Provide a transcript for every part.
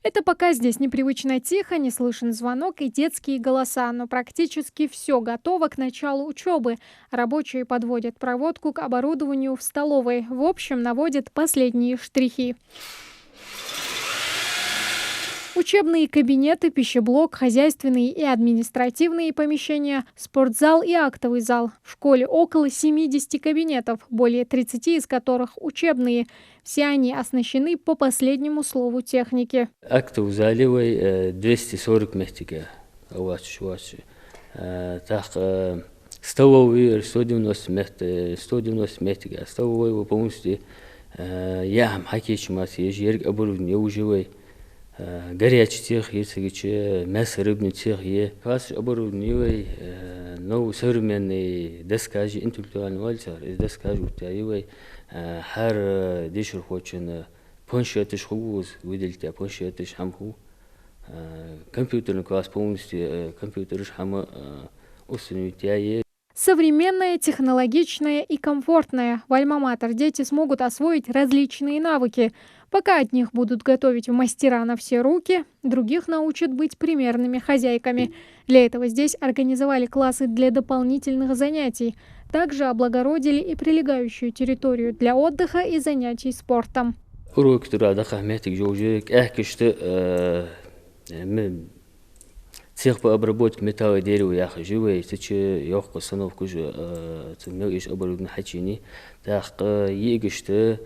Это пока здесь непривычно тихо, не слышен звонок и детские голоса, но практически все готово к началу учебы. Рабочие подводят проводку к оборудованию в столовой. В общем, наводят последние штрихи. Учебные кабинеты, пищеблок, хозяйственные и административные помещения, спортзал и актовый зал. В школе около 70 кабинетов, более 30 из которых учебные. Все они оснащены по последнему слову техники. Актовый зале 240 метров. Так, столовый 190 метров. Столовой полностью ям хакечмас, ежерк оборудование уже. Горячий тех, если мясо рыбный тех, класс оборудование, новый современный доскажи, интеллектуальный вальтер, доскажи утаивай, хар дешер хочен, планшетыш хугуз, выделите планшетыш хамху, компьютерный класс полностью, компьютерыш хама установить. Современное, технологичное и комфортное. В Альма-Матер дети смогут освоить различные навыки. Пока от них будут готовить в мастера на все руки, других научат быть примерными хозяйками. Для этого здесь организовали классы для дополнительных занятий. Также облагородили и прилегающую территорию для отдыха и занятий спортом. Цех по обработке металла и дерева яха живой, сече ёхко установку же цемнёгиш оборудование хачини, так егиште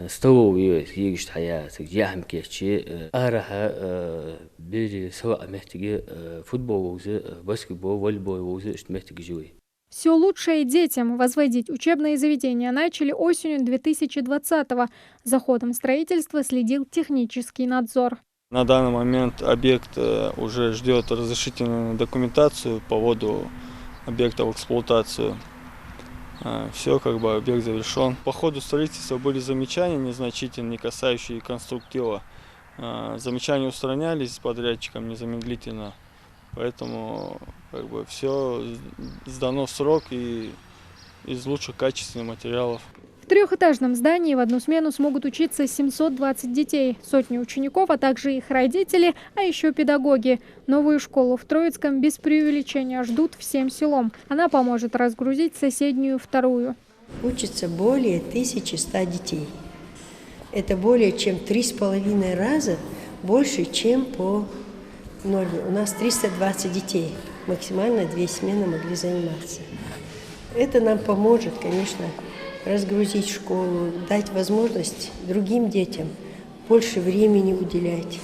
столовый егишт хая, яхм кечи, араха бери сава мехтиги футбол узе, баскетбол, волейбол узе мехтиги живой. Все лучшее детям возводить учебные заведения начали осенью 2020-го. За ходом строительства следил технический надзор. На данный момент объект уже ждет разрешительную документацию по вводу объекта в эксплуатацию. Все, объект завершен. По ходу строительства были замечания незначительные, не касающие конструктива. Замечания устранялись с подрядчиком незамедлительно. Поэтому все сдано в срок и из лучших качественных материалов. В трехэтажном здании в одну смену смогут учиться 720 детей, сотни учеников, а также их родители, а еще педагоги. Новую школу в Троицком без преувеличения ждут всем селом. Она поможет разгрузить соседнюю вторую. Учится более 1100 детей. Это более чем 3,5 раза больше, чем по норме. У нас 320 детей. Максимально 2 смены могли заниматься. Это нам поможет, конечно, разгрузить школу, дать возможность другим детям больше времени уделять.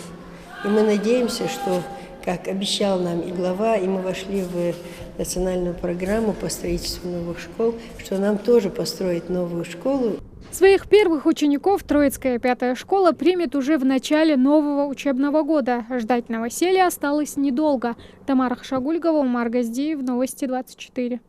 И мы надеемся, что, как обещал нам и глава, и мы вошли в национальную программу по строительству новых школ, что нам тоже построить новую школу. Своих первых учеников Троицкая 5-я школа примет уже в начале нового учебного года. Ждать новоселья осталось недолго. Тамара Хашагульгова, Умар Газдиев, Новости 24.